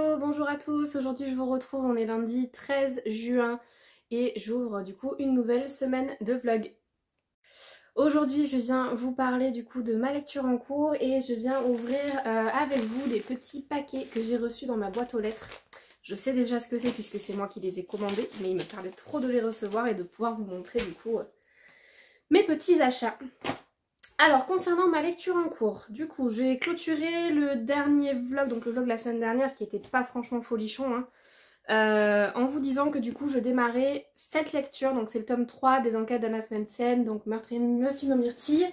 Hello, bonjour à tous, aujourd'hui je vous retrouve, on est lundi 13 juin et j'ouvre du coup une nouvelle semaine de vlog. Aujourd'hui je viens vous parler du coup de ma lecture en cours et je viens ouvrir avec vous des petits paquets que j'ai reçus dans ma boîte aux lettres. Je sais déjà ce que c'est puisque c'est moi qui les ai commandés, mais il me tardait trop de les recevoir et de pouvoir vous montrer du coup mes petits achats. Alors, concernant ma lecture en cours, du coup, j'ai clôturé le dernier vlog, donc le vlog de la semaine dernière, qui était pas franchement folichon, en vous disant que du coup, je démarrais cette lecture, donc c'est le tome 3 des enquêtes d'Anna Svensson, donc Meurtre et Muffin aux myrtilles.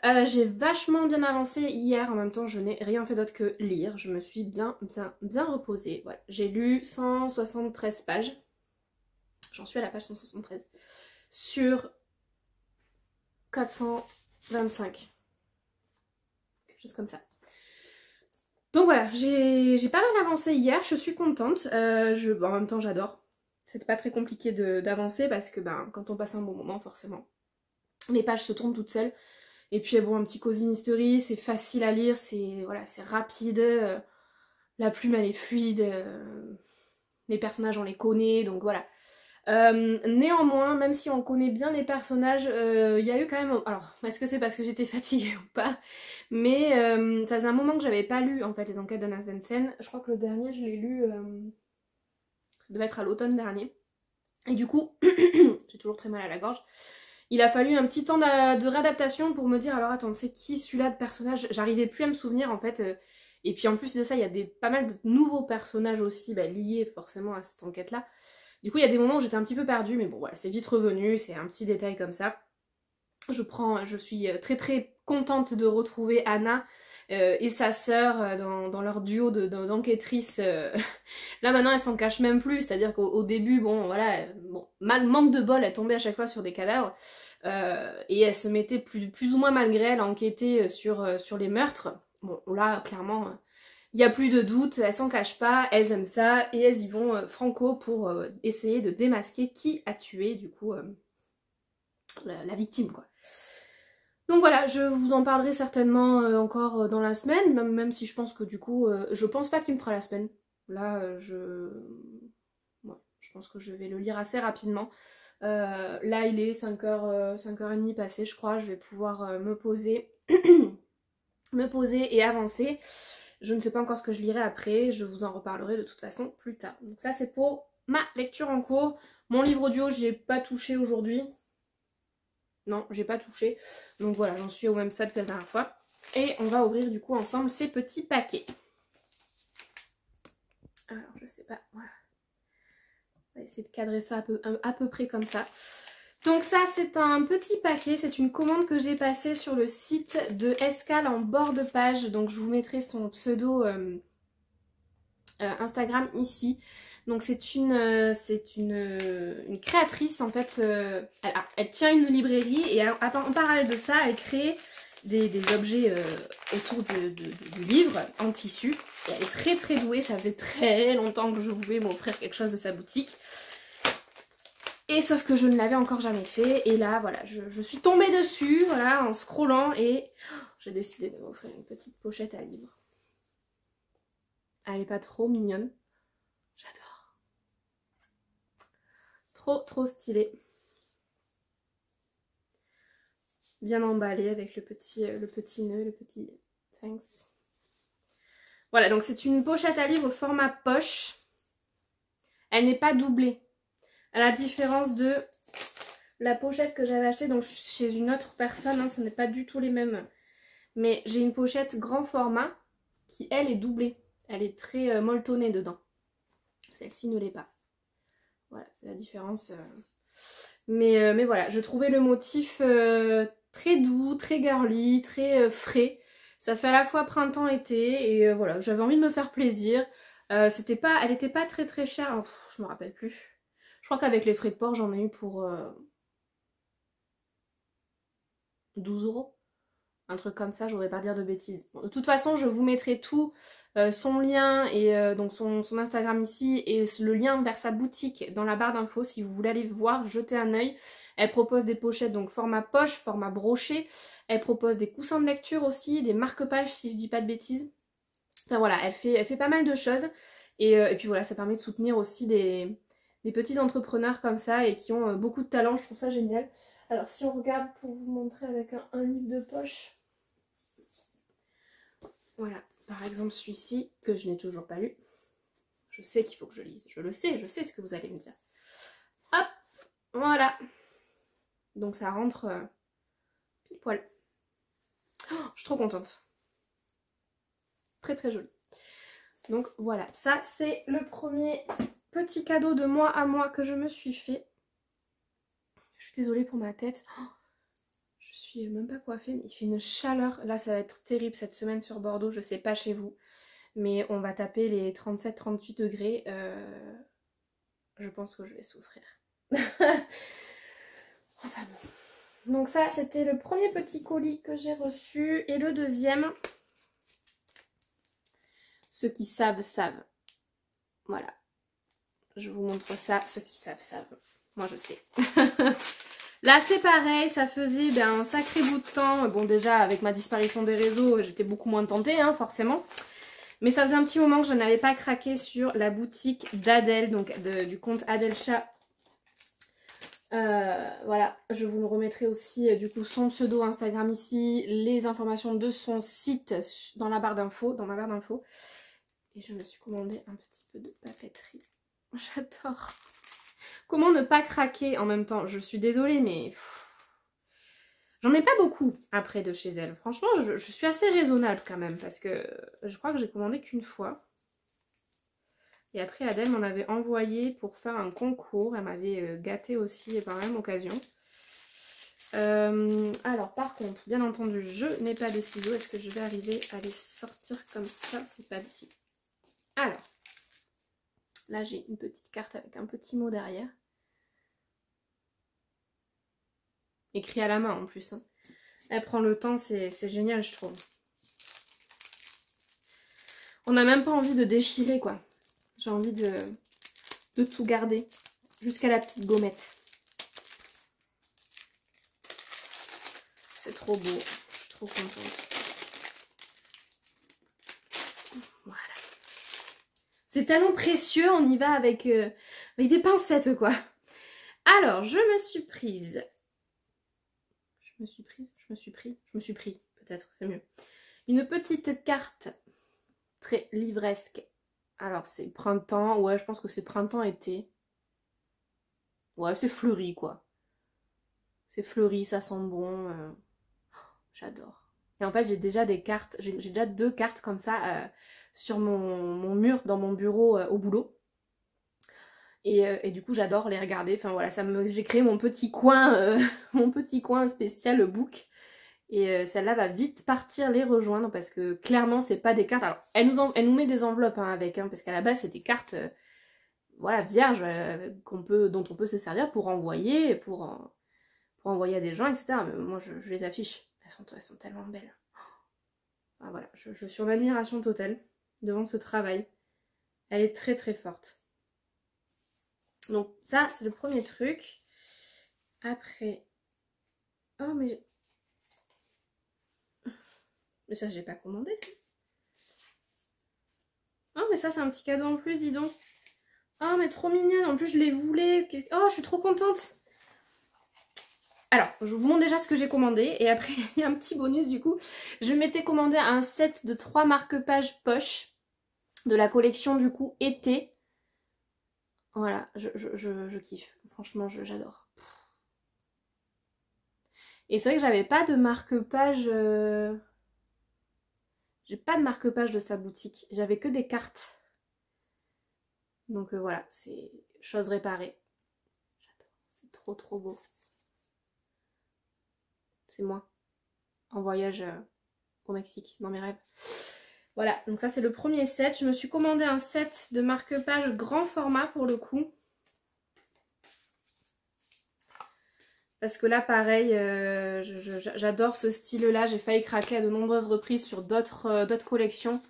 J'ai vachement bien avancé hier, en même temps, je n'ai rien fait d'autre que lire, je me suis bien reposée. Voilà. J'ai lu 173 pages, j'en suis à la page 173, sur 425. Quelque chose comme ça. Donc voilà, j'ai pas mal avancé hier, je suis contente. Bon, en même temps, j'adore. C'était pas très compliqué d'avancer parce que quand on passe un bon moment, forcément, les pages se tournent toutes seules. Et puis bon, un petit cozy mystery, c'est facile à lire, c'est voilà, c'est rapide. La plume, elle est fluide. Les personnages, on les connaît, donc voilà. Néanmoins, même si on connaît bien les personnages, il y a eu quand même... Alors, est-ce que c'est parce que j'étais fatiguée ou pas? Mais ça faisait un moment que j'avais pas lu en fait les enquêtes d'Anna Svensson. Je crois que le dernier, je l'ai lu... ça devait être à l'automne dernier. Et du coup, j'ai toujours très mal à la gorge. Il a fallu un petit temps de réadaptation pour me dire, alors attends, c'est qui celui-là de personnage? J'arrivais plus à me souvenir en fait. Et puis en plus de ça, il y a pas mal de nouveaux personnages aussi liés forcément à cette enquête-là. Du coup, il y a des moments où j'étais un petit peu perdue, mais bon, voilà, c'est vite revenu, c'est un petit détail comme ça. Je suis très très contente de retrouver Anna et sa sœur dans leur duo d'enquêtrices. Là maintenant, elle s'en cache même plus, c'est-à-dire qu'au début, bon, voilà, manque de bol, elle tombait à chaque fois sur des cadavres. Et elle se mettait plus ou moins malgré elle à enquêter sur les meurtres. Bon, là, clairement... il n'y a plus de doute, elles s'en cachent pas, elles aiment ça et elles y vont franco pour essayer de démasquer qui a tué du coup la victime quoi. Donc voilà, je vous en parlerai certainement encore dans la semaine, même si je pense que du coup, je pense pas qu'il me fera la semaine. Là, ouais, je pense que je vais le lire assez rapidement. Là, il est 5h30 passé, je crois, je vais pouvoir me poser, me poser et avancer. Je ne sais pas encore ce que je lirai après, je vous en reparlerai de toute façon plus tard. Donc ça c'est pour ma lecture en cours. Mon livre audio, j'y ai pas touché aujourd'hui. Non, j'ai pas touché. Donc voilà, j'en suis au même stade que la dernière fois. Et on va ouvrir du coup ensemble ces petits paquets. Alors je sais pas, voilà. On va essayer de cadrer ça à peu près comme ça. Donc ça c'est un petit paquet, c'est une commande que j'ai passée sur le site de Escale en bord de page. Donc je vous mettrai son pseudo Instagram ici. Donc c'est une créatrice en fait, elle tient une librairie et en parallèle de ça elle crée des objets autour du livre en tissu. Et elle est très très douée, ça faisait très longtemps que je voulais m'offrir quelque chose de sa boutique. Et sauf que je ne l'avais encore jamais fait et là voilà, je suis tombée dessus voilà, en scrollant et j'ai décidé de m'offrir une petite pochette à livres. Elle est pas trop mignonne? J'adore. Trop stylé. Bien emballé avec le petit nœud, le petit thanks. Voilà, donc c'est une pochette à livre format poche. Elle n'est pas doublée. À la différence de la pochette que j'avais achetée donc chez une autre personne, ce n'est pas du tout les mêmes. Mais j'ai une pochette grand format qui, elle, est doublée. Elle est très molletonnée dedans. Celle-ci ne l'est pas. Voilà, c'est la différence. Mais voilà, je trouvais le motif très doux, très girly, très frais. Ça fait à la fois printemps-été et voilà, j'avais envie de me faire plaisir. Elle était pas très très chère, oh, je me rappelle plus. Je crois qu'avec les frais de port, j'en ai eu pour 12 €. Un truc comme ça, je voudrais pas dire de bêtises. Bon, de toute façon, je vous mettrai tout, son lien et donc son Instagram ici et le lien vers sa boutique dans la barre d'infos si vous voulez aller voir, jeter un œil. Elle propose des pochettes donc format poche, format broché. Elle propose des coussins de lecture aussi, des marque-pages si je dis pas de bêtises. Enfin voilà, elle fait pas mal de choses. Et puis voilà, ça permet de soutenir aussi des petits entrepreneurs comme ça et qui ont beaucoup de talent, je trouve ça génial. Alors si on regarde pour vous montrer avec un livre de poche, voilà, par exemple celui-ci que je n'ai toujours pas lu. Je sais qu'il faut que je lise, je le sais, je sais ce que vous allez me dire. Hop, voilà. Donc ça rentre pile poil. Oh, je suis trop contente. Très très joli. Donc voilà, ça c'est le premier petit cadeau de moi à moi que je me suis fait. Je suis désolée pour ma tête. Oh, je suis même pas coiffée, mais il fait une chaleur. Là ça va être terrible cette semaine sur Bordeaux, je sais pas chez vous. Mais on va taper les 37-38 degrés. Je pense que je vais souffrir. Enfin bon. Donc ça, c'était le premier petit colis que j'ai reçu. Et le deuxième, ceux qui savent, savent. Voilà. Je vous montre ça. Ceux qui savent, savent. Moi, je sais. Là, c'est pareil. Ça faisait un sacré bout de temps. Bon, déjà, avec ma disparition des réseaux, j'étais beaucoup moins tentée, hein, forcément. Mais ça faisait un petit moment que je n'avais pas craqué sur la boutique d'Adèle, donc du compte Adèle Chat. Voilà, je vous remettrai aussi du coup son pseudo Instagram ici, les informations de son site dans la barre d'infos, dans ma barre d'infos. Et je me suis commandé un petit peu de papeterie. J'adore. Comment ne pas craquer en même temps? Je suis désolée, mais j'en ai pas beaucoup après de chez elle. Franchement, je suis assez raisonnable quand même parce que je crois que j'ai commandé qu'une fois. Et après, Adèle m'en avait envoyé pour faire un concours. Elle m'avait gâté aussi par la même occasion. Alors, par contre, bien entendu, je n'ai pas de ciseaux. Est-ce que je vais arriver à les sortir comme ça? C'est pas d'ici. Alors, là, j'ai une petite carte avec un petit mot derrière. Écrit à la main en plus. Hein. Elle prend le temps, c'est génial, je trouve. On n'a même pas envie de déchirer, quoi. J'ai envie de tout garder. Jusqu'à la petite gommette. C'est trop beau. Je suis trop contente. Voilà. C'est tellement précieux, on y va avec des pincettes, quoi. Alors, je me suis pris, peut-être, c'est mieux. Une petite carte très livresque. Alors, c'est printemps, ouais, je pense que c'est printemps-été. Ouais, c'est fleuri, quoi. C'est fleuri, ça sent bon. J'adore. Et en fait, j'ai déjà des cartes, j'ai déjà 2 cartes comme ça sur mon mur dans mon bureau au boulot. Et du coup, j'adore les regarder. Enfin voilà, j'ai créé mon petit coin, mon petit coin spécial book. Et celle-là va vite partir les rejoindre parce que clairement, c'est pas des cartes. Alors, elle nous met des enveloppes hein, avec, hein, parce qu'à la base, c'est des cartes voilà, vierges dont on peut se servir pour envoyer, pour envoyer à des gens, etc. Mais moi, je les affiche. Elles sont tellement belles. Enfin, voilà, je suis en admiration totale devant ce travail. Elle est très très forte. Donc ça, c'est le premier truc. Après... Oh, mais ça, j'ai pas commandé, ça. Oh, mais ça, c'est un petit cadeau en plus, dis donc. Oh, mais trop mignonne. En plus, je les voulais. Oh, je suis trop contente. Alors, je vous montre déjà ce que j'ai commandé. Et après, il y a un petit bonus, du coup. Je m'étais commandé un set de 3 marque-pages poche de la collection, du coup, été. Voilà, je kiffe. Franchement, j'adore. Et c'est vrai que j'avais pas de marque-page... J'ai pas de marque-page de sa boutique. J'avais que des cartes. Donc voilà, c'est chose réparée. J'adore. C'est trop trop beau. C'est moi. En voyage au Mexique, dans mes rêves. Voilà, donc ça c'est le premier set. Je me suis commandé un set de marque-page grand format pour le coup. Parce que là, pareil, j'adore ce style-là. J'ai failli craquer à de nombreuses reprises sur d'autres collections.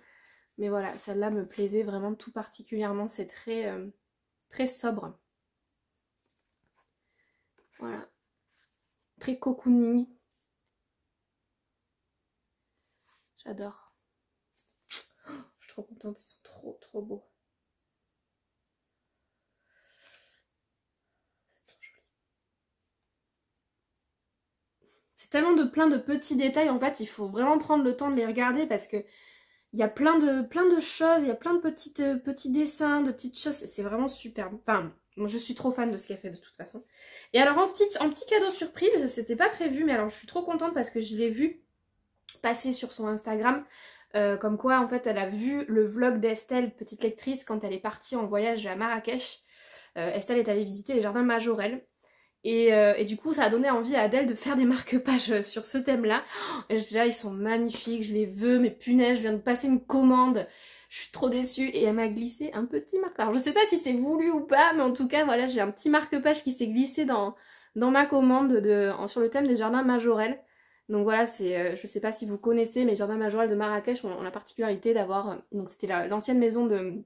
Mais voilà, celle-là me plaisait vraiment tout particulièrement. C'est très, très sobre. Voilà. Très cocooning. J'adore. Oh, je suis trop contente, ils sont trop trop beaux. tellement plein de petits détails, en fait, il faut vraiment prendre le temps de les regarder parce que il y a plein de choses, il y a plein de petits dessins, de petites choses, c'est vraiment superbe. Enfin, moi je suis trop fan de ce qu'elle fait de toute façon. Et alors en petit cadeau surprise, c'était pas prévu, mais alors je suis trop contente parce que je l'ai vu passer sur son Instagram. Comme quoi en fait elle a vu le vlog d'Estelle, petite lectrice, quand elle est partie en voyage à Marrakech. Estelle est allée visiter les jardins Majorelle. Et du coup ça a donné envie à Adèle de faire des marque-pages sur ce thème là. Et déjà ils sont magnifiques, je les veux, mais punaise je viens de passer une commande, je suis trop déçue et elle m'a glissé un petit marque-page. Alors je sais pas si c'est voulu ou pas, mais en tout cas voilà, j'ai un petit marque-page qui s'est glissé dans ma commande sur le thème des jardins Majorelle. Donc voilà, je sais pas si vous connaissez, mais les jardins Majorelle de Marrakech ont la particularité d'avoir, donc c'était l'ancienne maison de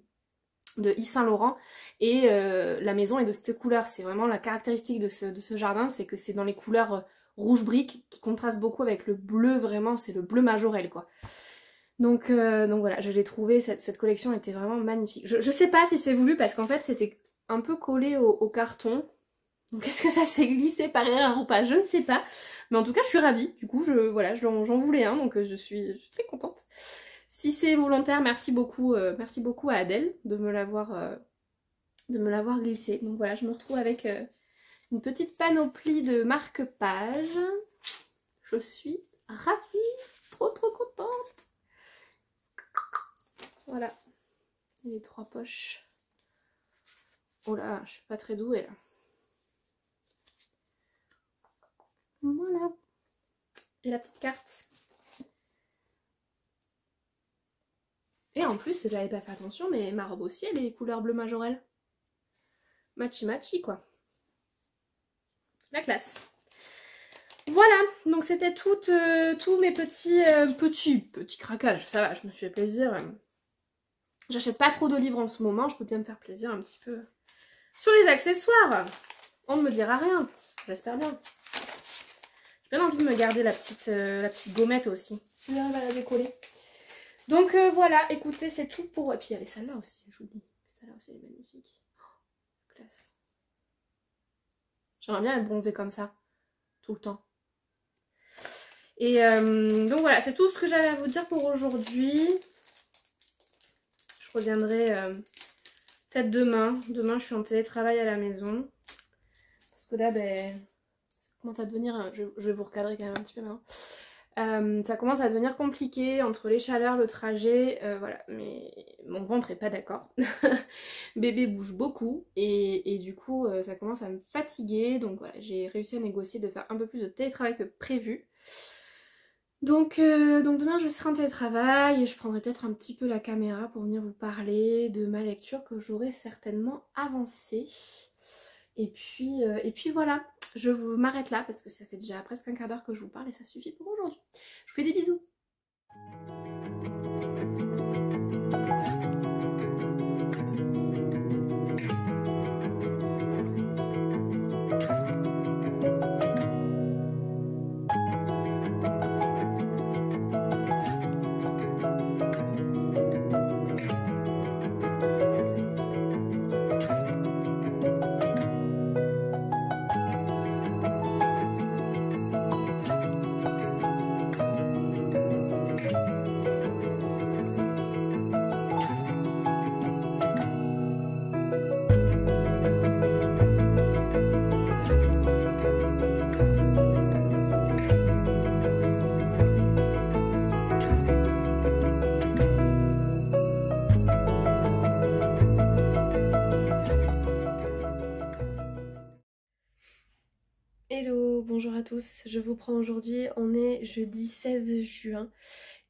Yves Saint Laurent, et la maison est de cette couleur. C'est vraiment la caractéristique de ce jardin, c'est que c'est dans les couleurs rouge brique qui contrastent beaucoup avec le bleu, vraiment c'est le bleu Majorelle quoi. Donc voilà, je l'ai trouvé, cette collection était vraiment magnifique. Je sais pas si c'est voulu parce qu'en fait c'était un peu collé au carton. Donc est-ce que ça s'est glissé par erreur ou pas, je ne sais pas. Mais en tout cas je suis ravie, du coup voilà, j'en voulais un, donc je suis très contente. Si c'est volontaire, merci beaucoup à Adèle de me l'avoir glissé. Donc voilà, je me retrouve avec une petite panoplie de marque-pages. Je suis ravie, trop contente. Voilà, les 3 poches. Oh là, je suis pas très douée là. Voilà. Et la petite carte. Et en plus, j'avais pas fait attention, mais ma robe aussi, elle est couleur bleu Majorelle. Matchy quoi. La classe. Voilà, donc c'était tous mes petits craquages. Ça va, je me suis fait plaisir. J'achète pas trop de livres en ce moment, je peux bien me faire plaisir un petit peu. Sur les accessoires, on ne me dira rien, j'espère bien. J'ai bien envie de me garder la petite gommette aussi, si j'arrive à la décoller. Donc voilà, écoutez, c'est tout pour... Et puis il y avait celle-là aussi, j'oublie. Celle-là aussi, elle est magnifique. Oh, classe. J'aimerais bien être bronzée comme ça, tout le temps. Et donc voilà, c'est tout ce que j'avais à vous dire pour aujourd'hui. Je reviendrai peut-être demain. Demain, je suis en télétravail à la maison. Parce que là, ben, ça commence à devenir... Je vais vous recadrer quand même un petit peu maintenant. Ça commence à devenir compliqué entre les chaleurs, le trajet, voilà, mais mon ventre est pas d'accord. Bébé bouge beaucoup et du coup ça commence à me fatiguer, donc voilà, j'ai réussi à négocier de faire un peu plus de télétravail que prévu. Donc demain je serai en télétravail et je prendrai peut-être un petit peu la caméra pour venir vous parler de ma lecture que j'aurai certainement avancée. Et puis voilà. Je m'arrête là parce que ça fait déjà presque un quart d'heure que je vous parle et ça suffit pour aujourd'hui. Je vous fais des bisous. Hello, bonjour à tous, je vous prends aujourd'hui, on est jeudi 16 juin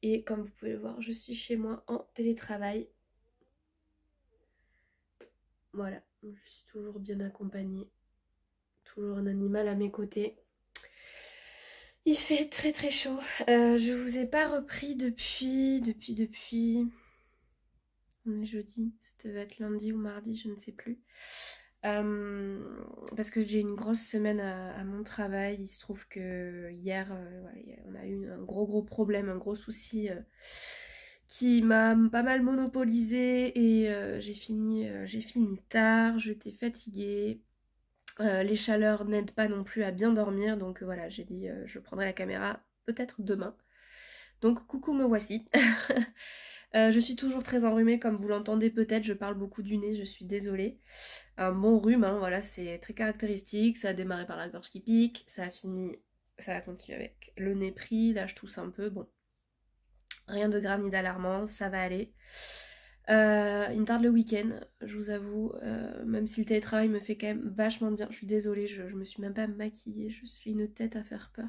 et comme vous pouvez le voir, je suis chez moi en télétravail. Voilà, je suis toujours bien accompagnée, toujours un animal à mes côtés. Il fait très chaud, je vous ai pas repris depuis... On est jeudi, ça devait être lundi ou mardi, je ne sais plus. Parce que j'ai une grosse semaine à mon travail. Il se trouve que hier voilà, on a eu un gros problème, un gros souci qui m'a pas mal monopolisé et j'ai fini tard, j'étais fatiguée Les chaleurs n'aident pas non plus à bien dormir, donc voilà, j'ai dit je prendrai la caméra peut-être demain. Donc coucou, me voici. Je suis toujours très enrhumée, comme vous l'entendez peut-être, je parle beaucoup du nez, je suis désolée. Un bon rhume, hein, voilà, c'est très caractéristique, ça a démarré par la gorge qui pique, ça a continué avec le nez pris, là je tousse un peu, bon. Rien de grave ni d'alarmant, ça va aller. Il me tarde le week-end, je vous avoue, même si le télétravail me fait quand même vachement bien. Je suis désolée, je me suis même pas maquillée, j'ai une tête à faire peur.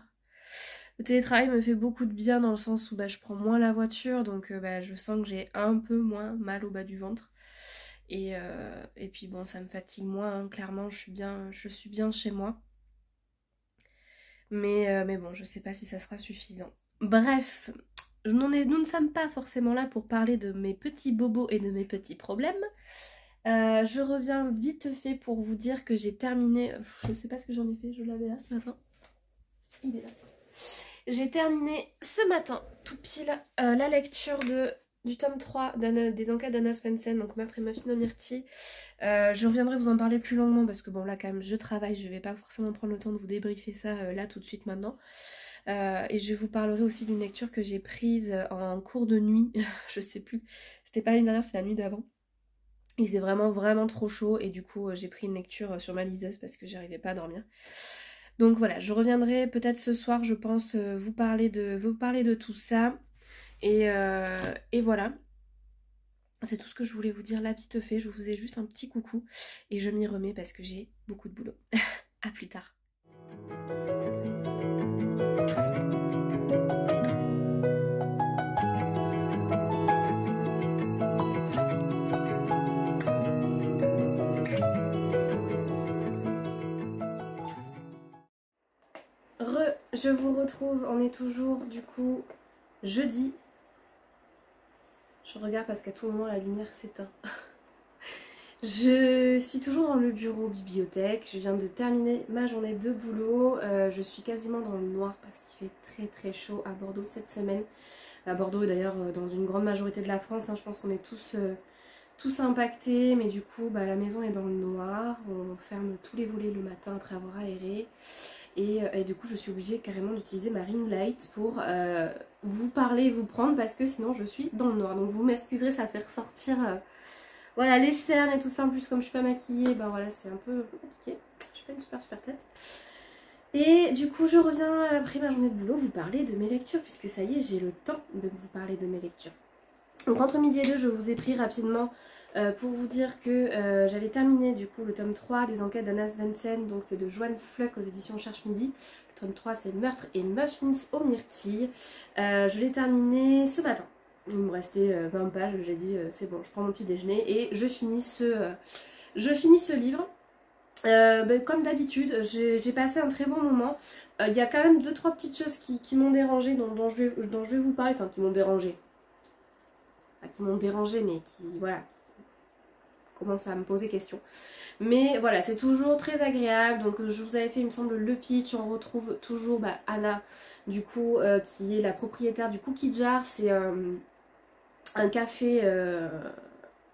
Le télétravail me fait beaucoup de bien dans le sens où je prends moins la voiture, donc je sens que j'ai un peu moins mal au bas du ventre. Et puis bon, ça me fatigue moins, hein. Clairement, je suis bien chez moi. Mais bon, je sais pas si ça sera suffisant. Bref, nous ne sommes pas forcément là pour parler de mes petits bobos et de mes petits problèmes. Je reviens vite fait pour vous dire que j'ai terminé... Je sais pas ce que j'en ai fait, je l'avais là ce matin. Il est là. J'ai terminé ce matin, tout pile, la lecture du tome 3 des enquêtes d'Anna Svensson, donc Meurtre et Muffin aux myrtilles. Je reviendrai vous en parler plus longuement parce que bon là quand même je travaille, je vais pas forcément prendre le temps de vous débriefer ça là tout de suite maintenant. Et je vous parlerai aussi d'une lecture que j'ai prise en cours de nuit, je sais plus, c'était pas l'année dernière, c'est la nuit d'avant. Il faisait vraiment trop chaud et du coup j'ai pris une lecture sur ma liseuse parce que j'arrivais pas à dormir. Donc voilà, je reviendrai peut-être ce soir, je pense, vous parler de tout ça. Et voilà. C'est tout ce que je voulais vous dire là vite fait. Je vous faisais juste un petit coucou. Et je m'y remets parce que j'ai beaucoup de boulot. À plus tard. Je vous retrouve, on est toujours du coup jeudi. Je regarde parce qu'à tout moment la lumière s'éteint. Je suis toujours dans le bureau bibliothèque, je viens de terminer ma journée de boulot, je suis quasiment dans le noir parce qu'il fait très chaud à Bordeaux cette semaine. À Bordeaux et d'ailleurs dans une grande majorité de la France, hein, je pense qu'on est tous impactés, mais du coup la maison est dans le noir, on ferme tous les volets le matin après avoir aéré. Et du coup je suis obligée carrément d'utiliser ma ring light pour vous parler et vous prendre parce que sinon je suis dans le noir. Donc vous m'excuserez, ça fait ressortir voilà, les cernes et tout ça. En plus comme je suis pas maquillée, voilà c'est un peu compliqué. Je suis pas une super tête. Et du coup je reviens après ma journée de boulot vous parler de mes lectures puisque ça y est j'ai le temps de vous parler de mes lectures. Donc entre midi et deux je vous ai pris rapidement pour vous dire que j'avais terminé du coup le tome 3 des enquêtes d'Anna Svensson, donc c'est de Joanne Fluck aux éditions Cherche Midi. Le tome 3 c'est Meurtre et Muffins aux myrtilles. Je l'ai terminé ce matin. Il me restait 20 pages, j'ai dit c'est bon, je prends mon petit déjeuner et je finis ce livre. Comme d'habitude, j'ai passé un très bon moment. Il y a quand même 2-3 petites choses qui m'ont dérangé, dont je vais vous parler, enfin qui m'ont dérangé. Pas qui m'ont dérangé, mais qui commence à me poser question. Mais voilà, c'est toujours très agréable. Donc je vous avais fait, il me semble, le pitch. On retrouve toujours Anna, du coup, qui est la propriétaire du Cookie Jar. C'est un café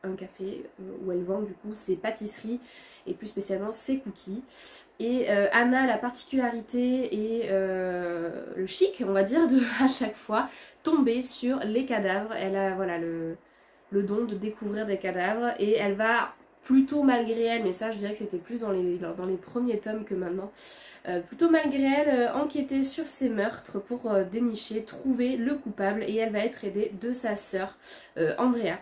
où elle vend du coup ses pâtisseries et plus spécialement ses cookies. Et Anna a la particularité et le chic, on va dire, de à chaque fois tomber sur les cadavres. Elle a voilà le don de découvrir des cadavres et elle va plutôt malgré elle, mais ça je dirais que c'était plus dans les premiers tomes que maintenant, plutôt malgré elle enquêter sur ces meurtres pour dénicher, trouver le coupable, et elle va être aidée de sa sœur Andrea.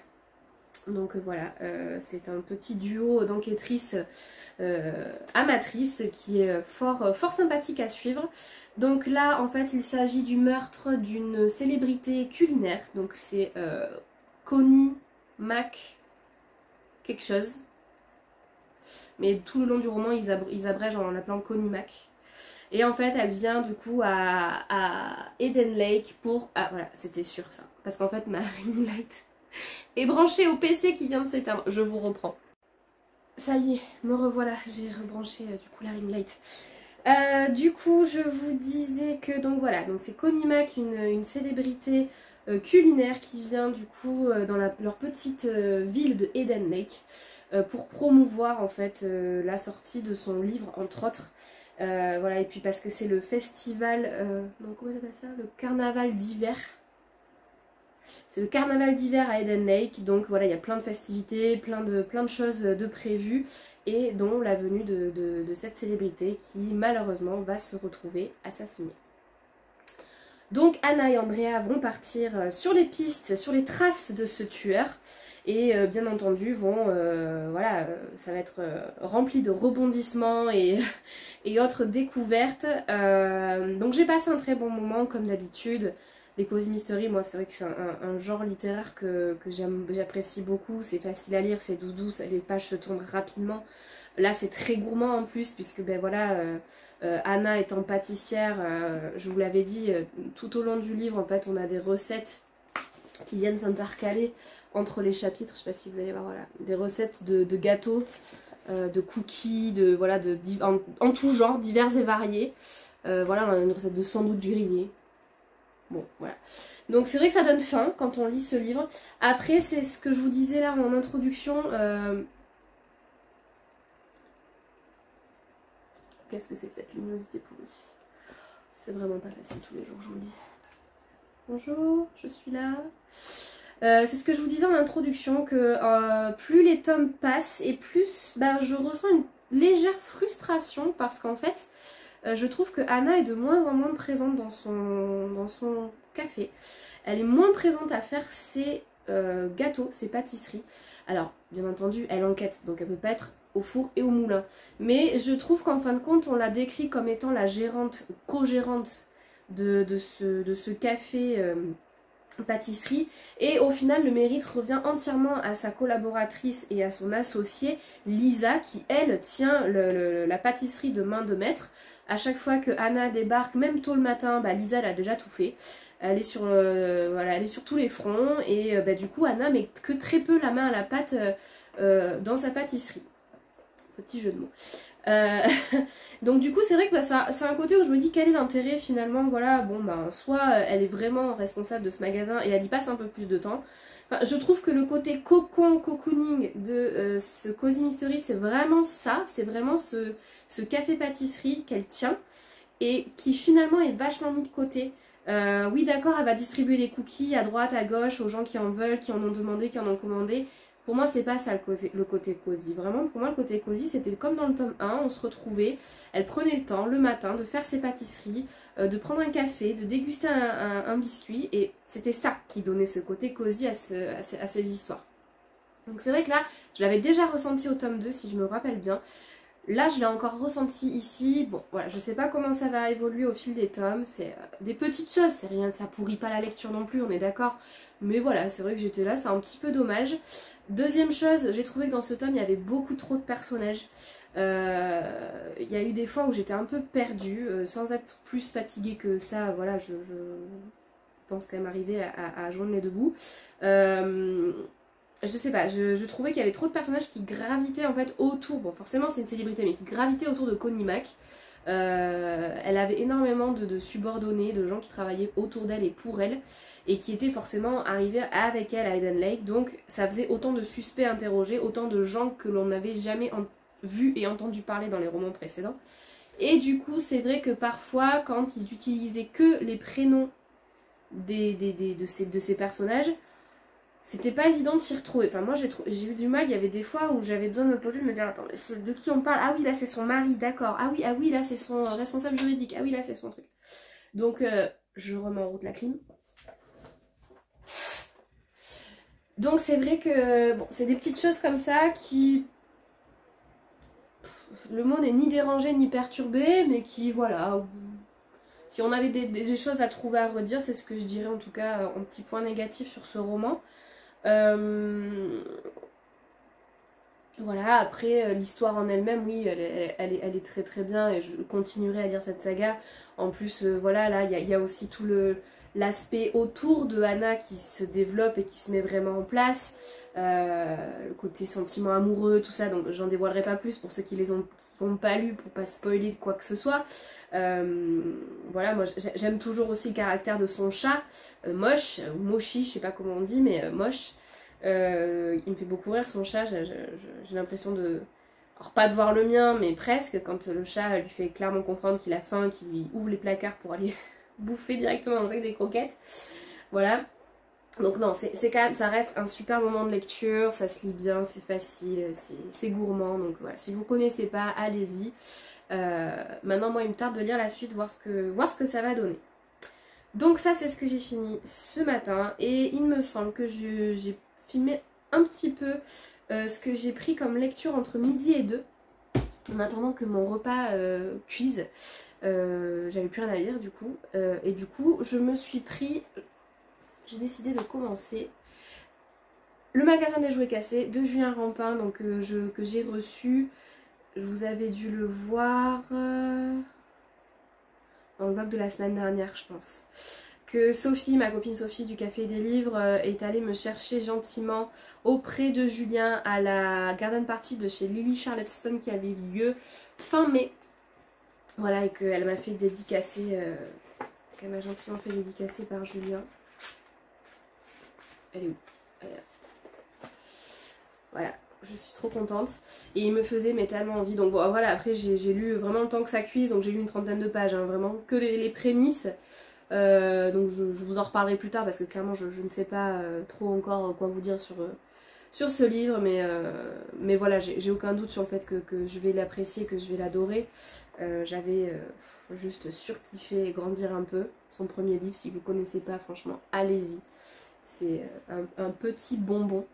Donc voilà, c'est un petit duo d'enquêtrices amatrices qui est fort sympathique à suivre. Donc là en fait il s'agit du meurtre d'une célébrité culinaire, donc c'est Connie Mac quelque chose, mais tout le long du roman ils abrègent en l'appelant Connie Mac. Et en fait elle vient du coup à Eden Lake pour... Ah voilà, c'était sûr ça, parce qu'en fait ma ring light est branchée au PC qui vient de s'éteindre. Je vous reprends. Ça y est, me revoilà, j'ai rebranché du coup la ring light. Du coup je vous disais que donc voilà, donc c'est Connie Mac, une célébrité culinaire qui vient du coup dans leur petite ville de Eden Lake pour promouvoir en fait la sortie de son livre entre autres. Voilà, et puis parce que c'est le festival, non, comment on appelle ça, le carnaval d'hiver. C'est le carnaval d'hiver à Eden Lake, donc voilà, il y a plein de festivités, plein de choses de prévues, et dont la venue de cette célébrité qui malheureusement va se retrouver assassinée. Donc Anna et Andrea vont partir sur les pistes, sur les traces de ce tueur, et bien entendu vont, voilà, ça va être rempli de rebondissements et, et autres découvertes. Donc j'ai passé un très bon moment comme d'habitude. Les Cozy Mystery, moi c'est vrai que c'est un genre littéraire que j'apprécie beaucoup, c'est facile à lire, c'est doudou, les pages se tournent rapidement. Là c'est très gourmand en plus puisque ben voilà, Anna étant pâtissière, je vous l'avais dit, tout au long du livre en fait on a des recettes qui viennent s'intercaler entre les chapitres, je sais pas si vous allez voir, voilà, des recettes de gâteaux, de cookies, voilà, en tout genre, divers et variés. Voilà, on a une recette de sandwich grillé. Bon, voilà. Donc c'est vrai que ça donne faim quand on lit ce livre. Après, c'est ce que je vous disais là en introduction. Qu'est-ce que c'est que cette luminosité pourrie? C'est vraiment pas facile tous les jours, je vous le dis. Bonjour, je suis là. C'est ce que je vous disais en introduction, que plus les tomes passent et plus je ressens une légère frustration parce qu'en fait, je trouve que Anna est de moins en moins présente dans son café. Elle est moins présente à faire ses gâteaux, ses pâtisseries. Alors, bien entendu, elle enquête, donc elle peut pas être au four et au moulin. Mais je trouve qu'en fin de compte, on la décrit comme étant la gérante, co-gérante de ce café pâtisserie, et au final le mérite revient entièrement à sa collaboratrice et à son associée Lisa qui elle tient la pâtisserie de main de maître. À chaque fois que Anna débarque, même tôt le matin, Lisa elle a déjà tout fait. Elle est sur, voilà, elle est sur tous les fronts et du coup Anna met que très peu la main à la pâte dans sa pâtisserie. Petit jeu de mots. Donc du coup c'est vrai que c'est un côté où je me dis quel est l'intérêt finalement, voilà, bon soit elle est vraiment responsable de ce magasin et elle y passe un peu plus de temps. Enfin, je trouve que le côté cocooning de ce Cozy Mystery c'est vraiment ça, c'est vraiment ce café pâtisserie qu'elle tient et qui finalement est vachement mis de côté. Oui d'accord, elle va distribuer des cookies à droite, à gauche aux gens qui en veulent, qui en ont demandé, qui en ont commandé. Pour moi c'est pas ça le côté cosy, vraiment pour moi le côté cosy c'était comme dans le tome 1, on se retrouvait, elle prenait le temps le matin de faire ses pâtisseries, de prendre un café, de déguster un biscuit et c'était ça qui donnait ce côté cosy à ces histoires. Donc c'est vrai que là je l'avais déjà ressenti au tome 2 si je me rappelle bien, là je l'ai encore ressenti ici, bon voilà je sais pas comment ça va évoluer au fil des tomes, c'est des petites choses, c'est rien, ça pourrit pas la lecture non plus, on est d'accord. Mais voilà, c'est vrai que j'étais là, c'est un petit peu dommage. Deuxième chose, j'ai trouvé que dans ce tome, il y avait beaucoup trop de personnages. Il y a eu des fois où j'étais un peu perdue, sans être plus fatiguée que ça. Voilà, je pense quand même arriver à joindre les deux bouts. Je sais pas, je trouvais qu'il y avait trop de personnages qui gravitaient en fait autour. Bon, forcément, c'est une célébrité, mais qui gravitaient autour de Connie Mack. Elle avait énormément de subordonnés, de gens qui travaillaient autour d'elle et pour elle et qui étaient forcément arrivés avec elle à Eden Lake, donc ça faisait autant de suspects interrogés, autant de gens que l'on n'avait jamais vu et entendu parler dans les romans précédents. Et du coup c'est vrai que parfois quand ils utilisaient que les prénoms de ces personnages, c'était pas évident de s'y retrouver. Enfin moi j'ai eu du mal, il y avait des fois où j'avais besoin de me poser, de me dire attends mais de qui on parle? Ah oui là c'est son mari, d'accord, ah oui là c'est son responsable juridique, ah oui là c'est son truc. Donc je remets en route la clim. Donc c'est vrai que bon, c'est des petites choses comme ça qui... Le mot n'est ni dérangé ni perturbé, mais qui voilà... Si on avait des choses à trouver à redire, c'est ce que je dirais en tout cas en petit point négatif sur ce roman. Voilà, après l'histoire en elle-même, oui, elle est très très bien et je continuerai à lire cette saga. En plus, voilà, là, il y a aussi tout l'aspect autour de Anna qui se développe et qui se met vraiment en place. Le côté sentiment amoureux, tout ça, donc j'en dévoilerai pas plus pour ceux qui n'ont pas lu, pour pas spoiler de quoi que ce soit. Voilà, moi j'aime toujours aussi le caractère de son chat, Moche, ou Moshi, je sais pas comment on dit, mais Moche. Il me fait beaucoup rire son chat, j'ai l'impression de... Alors pas de voir le mien, mais presque, quand le chat lui fait clairement comprendre qu'il a faim, qu'il lui ouvre les placards pour aller bouffer directement dans le sac des croquettes. Voilà. Donc non, c'est quand même, ça reste un super moment de lecture, ça se lit bien, c'est facile, c'est gourmand. Donc voilà, si vous connaissez pas, allez-y. Maintenant, moi, il me tarde de lire la suite, voir ce que ça va donner. Donc ça, c'est ce que j'ai fini ce matin. Et il me semble que j'ai filmé un petit peu ce que j'ai pris comme lecture entre midi et 2. En attendant que mon repas cuise. J'avais plus rien à lire du coup. Et du coup, je me suis pris... J'ai décidé de commencer Le magasin des jouets cassés de Julien Rampin, donc, que j'ai reçu. Je vous avais dû le voir dans le vlog de la semaine dernière, je pense. Que Sophie, ma copine Sophie du Café des Livres, est allée me chercher gentiment auprès de Julien à la garden party de chez Lily Charleston qui avait eu lieu fin mai. Voilà, et qu'elle m'a fait dédicacer, qu'elle m'a gentiment fait dédicacer par Julien. Elle est où? Elle est là. Voilà, je suis trop contente. Et il me faisait mais tellement envie. Donc bon, voilà, après j'ai lu vraiment le temps que ça cuise, donc j'ai lu une trentaine de pages, hein, vraiment que les prémices. Donc je vous en reparlerai plus tard parce que clairement je ne sais pas trop encore quoi vous dire sur ce livre, mais voilà, j'ai aucun doute sur le fait que je vais l'apprécier, que je vais l'adorer. J'avais juste surkiffé Grandir un peu, son premier livre. Si vous ne connaissez pas, franchement, allez-y. C'est un petit bonbon.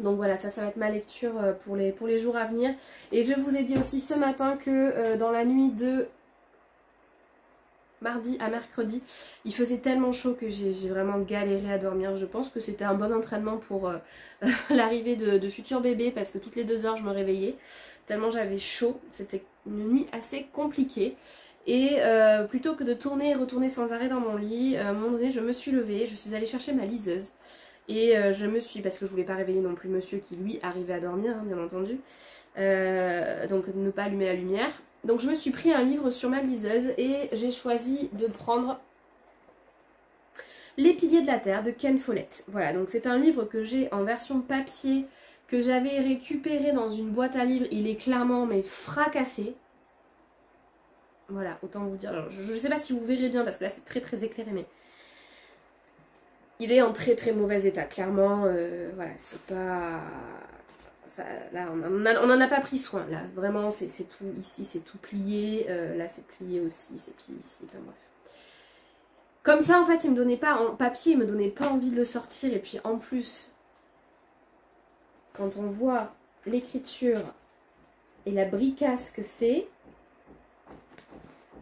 Donc voilà, ça va être ma lecture pour les jours à venir. Et je vous ai dit aussi ce matin que dans la nuit de mardi à mercredi, il faisait tellement chaud que j'ai vraiment galéré à dormir. Je pense que c'était un bon entraînement pour l'arrivée de futurs bébés, parce que toutes les 2 heures je me réveillais tellement j'avais chaud. C'était une nuit assez compliquée. Et plutôt que de tourner et retourner sans arrêt dans mon lit, à un moment donné je me suis levée, je suis allée chercher ma liseuse. Et je me suis, parce que je voulais pas réveiller non plus monsieur qui lui arrivait à dormir, hein, bien entendu. Donc ne pas allumer la lumière. Donc je me suis pris un livre sur ma liseuse et j'ai choisi de prendre Les Piliers de la Terre de Ken Follett. Voilà, donc c'est un livre que j'ai en version papier, que j'avais récupéré dans une boîte à livres. Il est clairement mais fracassé. Voilà, autant vous dire. Alors, je ne sais pas si vous verrez bien parce que là c'est très très éclairé, mais il est en très très mauvais état. Clairement, voilà, c'est pas... Ça, là, on n'en a pas pris soin. Là, vraiment, c'est tout ici, c'est tout plié. Là, c'est plié aussi, c'est plié ici. Enfin bref. Comme ça, en fait, il me donnait pas en papier, il me donnait pas envie de le sortir. Et puis en plus, quand on voit l'écriture et la bricasse que c'est,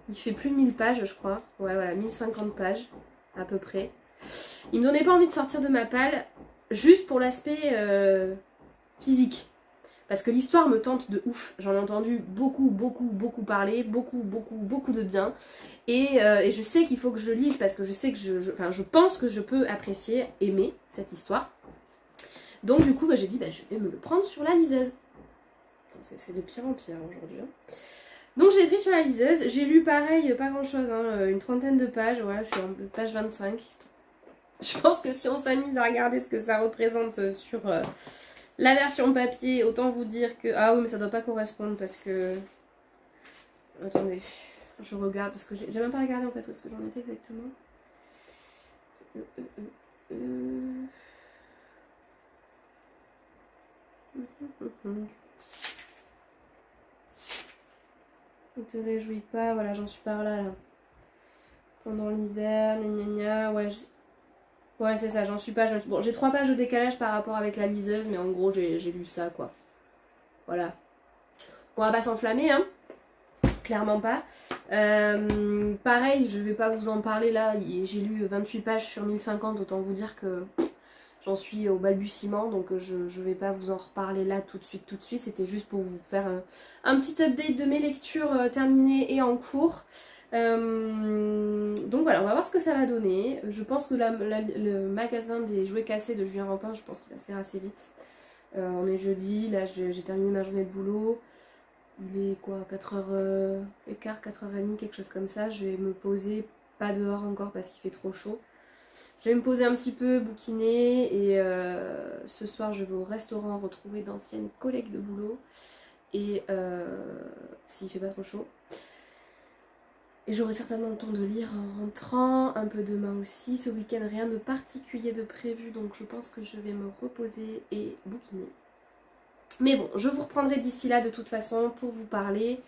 il fait plus de 1000 pages, je crois. Ouais, voilà, 1050 pages à peu près. Il me donnait pas envie de sortir de ma palle, juste pour l'aspect physique. Parce que l'histoire me tente de ouf. J'en ai entendu beaucoup parler, beaucoup de bien. Et je sais qu'il faut que je lise parce que je sais que je pense que je peux apprécier, aimer cette histoire. Donc du coup, j'ai dit, je vais me le prendre sur la liseuse. C'est de pire en pire aujourd'hui. Hein. Donc je l'ai pris sur la liseuse. J'ai lu pareil, pas grand chose, hein, une trentaine de pages. Voilà, je suis en page 25. Je pense que si on s'amuse à regarder ce que ça représente sur la version papier, autant vous dire que... Ah oui, mais ça doit pas correspondre parce que... Attendez, je regarde parce que j'ai même pas regardé en fait où est-ce que j'en étais exactement. Ne te réjouis pas, voilà, j'en suis par là. Pendant l'hiver, gna gna gna, ouais... Ouais, c'est ça, j'en suis pas... Bon, j'ai 3 pages de décalage par rapport avec la liseuse, mais en gros, j'ai lu ça, quoi. Voilà. On va pas s'enflammer, hein. Clairement pas. Pareil, je vais pas vous en parler là. J'ai lu 28 pages sur 1050, autant vous dire que j'en suis au balbutiement. Donc je vais pas vous en reparler là tout de suite. C'était juste pour vous faire un petit update de mes lectures terminées et en cours. Donc voilà, on va voir ce que ça va donner. Je pense que le magasin des jouets cassés de Julien Rampin, je pense qu'il va se faire assez vite. On est jeudi, là j'ai terminé ma journée de boulot. Il est quoi, 4h15, 4h30, quelque chose comme ça. Je vais me poser, pas dehors encore parce qu'il fait trop chaud. Je vais me poser un petit peu, bouquiner et ce soir je vais au restaurant retrouver d'anciennes collègues de boulot et s'il fait pas trop chaud. Et j'aurai certainement le temps de lire en rentrant, un peu demain aussi. Ce week-end rien de particulier de prévu donc je pense que je vais me reposer et bouquiner. Mais bon, je vous reprendrai d'ici là de toute façon pour vous parler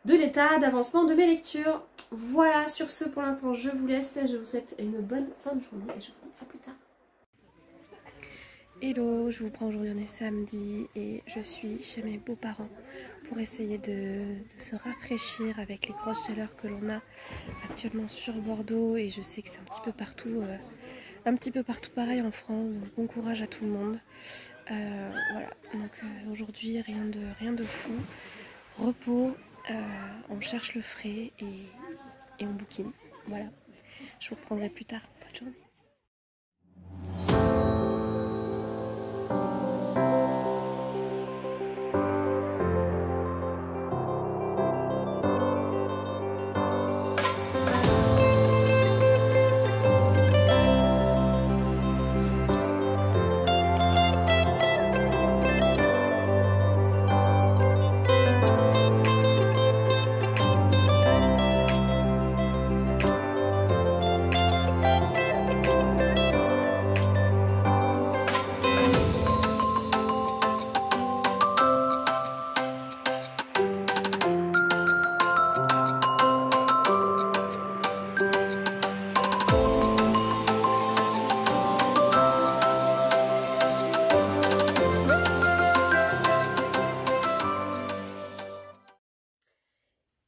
de l'état d'avancement de mes lectures. Voilà, sur ce pour l'instant je vous laisse, je vous souhaite une bonne fin de journée et je vous dis à plus tard. Hello, je vous prends aujourd'hui, on est samedi et je suis chez mes beaux-parents pour essayer de se rafraîchir avec les grosses chaleurs que l'on a actuellement sur Bordeaux et je sais que c'est un petit peu partout pareil en France, donc bon courage à tout le monde. Voilà, donc aujourd'hui rien de fou, repos, on cherche le frais et on bouquine. Voilà, je vous reprendrai plus tard. Bonne journée.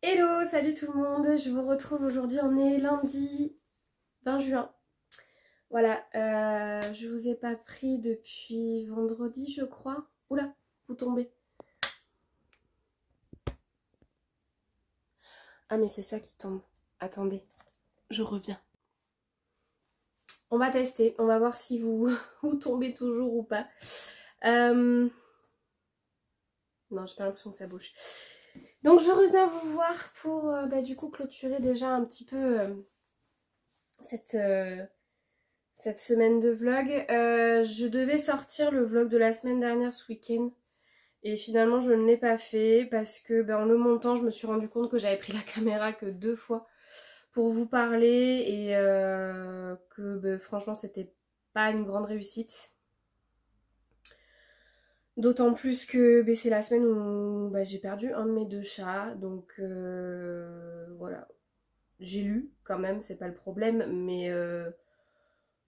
Hello, salut tout le monde, je vous retrouve aujourd'hui, on est lundi 20 juin. Voilà, je vous ai pas pris depuis vendredi je crois. Oula, vous tombez. Ah mais c'est ça qui tombe. Attendez, je reviens. On va tester, on va voir si vous, vous tombez toujours ou pas. Non, j'ai pas l'impression que ça bouge. Donc je reviens vous voir pour du coup clôturer déjà un petit peu cette semaine de vlog. Je devais sortir le vlog de la semaine dernière ce week-end et finalement je ne l'ai pas fait parce que en le montant je me suis rendu compte que j'avais pris la caméra que 2 fois pour vous parler et que franchement c'était pas une grande réussite. D'autant plus que c'est la semaine où j'ai perdu un de mes 2 chats, donc voilà. J'ai lu quand même, c'est pas le problème, mais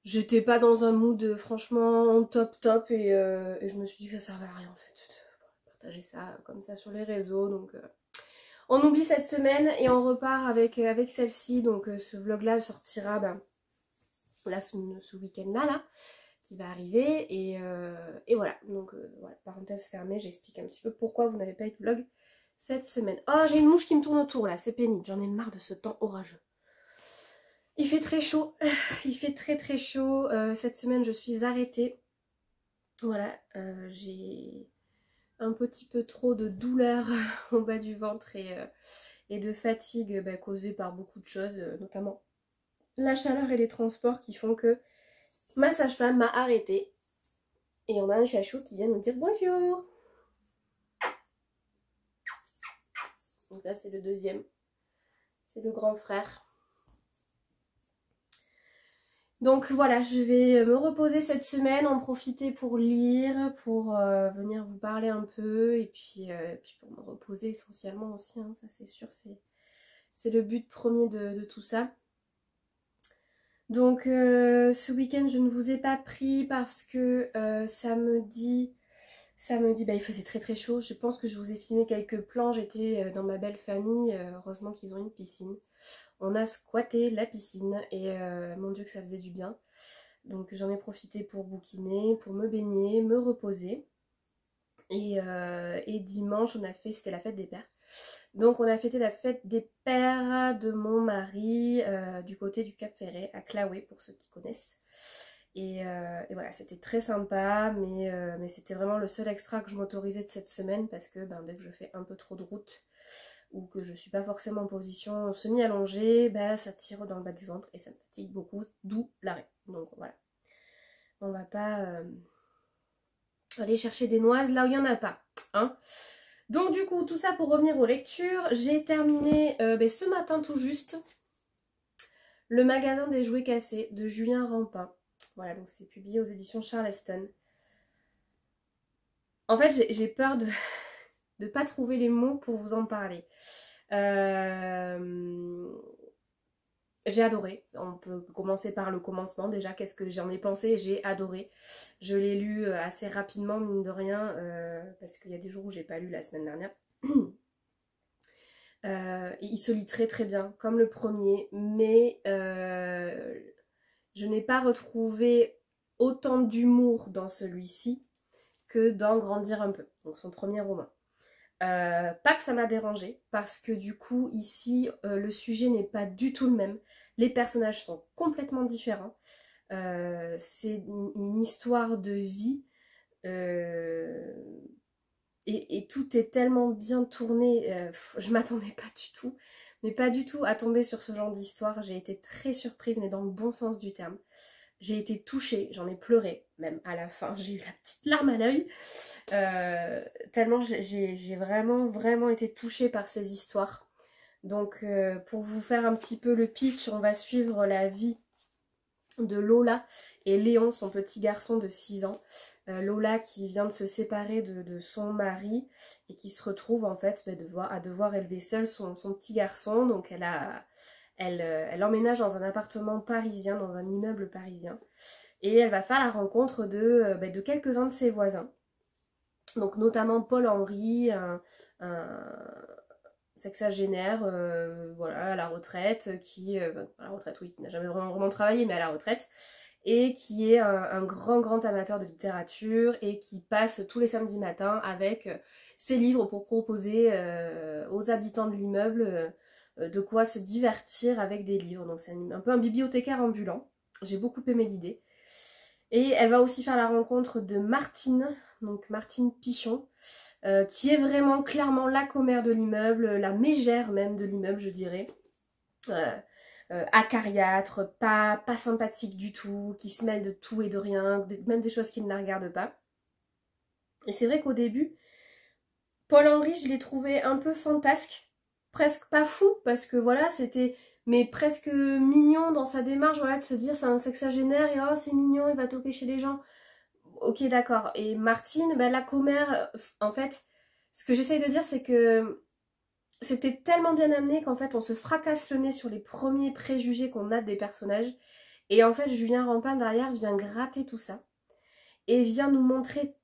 j'étais pas dans un mood franchement top et je me suis dit que ça servait à rien en fait de partager ça comme ça sur les réseaux, donc on oublie cette semaine et on repart avec celle-ci, donc ce vlog là sortira là ce week-end là qui va arriver et voilà, donc voilà, parenthèse fermée, j'explique un petit peu pourquoi vous n'avez pas eu de vlog cette semaine. Oh, j'ai une mouche qui me tourne autour là, c'est pénible, j'en ai marre de ce temps orageux. Il fait très chaud, il fait très chaud, cette semaine je suis arrêtée, voilà, j'ai un petit peu trop de douleur au bas du ventre et de fatigue causée par beaucoup de choses, notamment la chaleur et les transports qui font que ma sage-femme m'a arrêtée. Et on a un chachou qui vient nous dire bonjour. Donc ça c'est le deuxième. C'est le grand frère. Donc voilà, je vais me reposer cette semaine, en profiter pour lire, pour venir vous parler un peu. Et puis pour me reposer essentiellement aussi, hein, ça c'est sûr, c'est le but premier de tout ça. Donc ce week-end je ne vous ai pas pris parce que samedi il faisait très chaud. Je pense que je vous ai filmé quelques plans, j'étais dans ma belle famille, heureusement qu'ils ont une piscine. On a squatté la piscine et mon dieu que ça faisait du bien. Donc j'en ai profité pour bouquiner, pour me baigner, me reposer. Et dimanche c'était la fête des pères. Donc on a fêté la fête des pères de mon mari du côté du Cap Ferret, à Claouet pour ceux qui connaissent. Et voilà, c'était très sympa, mais c'était vraiment le seul extra que je m'autorisais de cette semaine parce que dès que je fais un peu trop de route ou que je suis pas forcément en position semi-allongée, ça tire dans le bas du ventre et ça me fatigue beaucoup, d'où l'arrêt. Donc voilà. On va pas aller chercher des noises là où il n'y en a pas. Hein. Donc du coup, tout ça pour revenir aux lectures. J'ai terminé ce matin tout juste Le magasin des jouets cassés de Julien Rampin. Voilà, donc c'est publié aux éditions Charleston. En fait, j'ai peur de ne pas trouver les mots pour vous en parler. J'ai adoré. On peut commencer par le commencement déjà. Qu'est-ce que j'en ai pensé? J'ai adoré. Je l'ai lu assez rapidement, mine de rien, parce qu'il y a des jours où j'ai pas lu la semaine dernière. Il se lit très très bien, comme le premier, mais je n'ai pas retrouvé autant d'humour dans celui-ci que dans Grandir un peu, donc son premier roman. Pas que ça m'a dérangé, parce que du coup, ici, le sujet n'est pas du tout le même. Les personnages sont complètement différents. C'est une histoire de vie. Et tout est tellement bien tourné. Je m'attendais pas du tout. Mais pas du tout à tomber sur ce genre d'histoire. J'ai été très surprise, mais dans le bon sens du terme. J'ai été touchée, j'en ai pleuré, même à la fin, j'ai eu la petite larme à l'œil. Tellement j'ai vraiment été touchée par ces histoires. Donc pour vous faire un petit peu le pitch, on va suivre la vie de Lola et Léon, son petit garçon de 6 ans. Lola qui vient de se séparer de son mari et qui se retrouve en fait à devoir élever seule son petit garçon. Donc elle emménage dans un appartement parisien, dans un immeuble parisien. Et elle va faire la rencontre de quelques-uns de ses voisins. Donc notamment Paul-Henri, un sexagénaire, voilà, à la retraite, qui n'a jamais vraiment travaillé, mais à la retraite, et qui est un grand amateur de littérature et qui passe tous les samedis matins avec ses livres pour proposer aux habitants de l'immeuble de quoi se divertir avec des livres. Donc c'est un peu un bibliothécaire ambulant. J'ai beaucoup aimé l'idée. Et elle va aussi faire la rencontre de Martine, donc Martine Pichon, qui est vraiment clairement la commère de l'immeuble, la mégère même de l'immeuble, je dirais. Acariâtre, pas sympathique du tout, qui se mêle de tout et de rien, même des choses qui ne la regardent pas. Et c'est vrai qu'au début, Paul-Henri, je l'ai trouvé un peu fantasque, presque pas fou, parce que voilà, c'était mais presque mignon dans sa démarche, voilà, de se dire c'est un sexagénaire et oh c'est mignon, il va toquer chez les gens. Ok, d'accord. Et Martine, la commère, en fait, ce que j'essaye de dire, c'est que c'était tellement bien amené qu'en fait, on se fracasse le nez sur les premiers préjugés qu'on a des personnages. Et en fait, Julien Rampin, derrière, vient gratter tout ça. Et vient nous montrer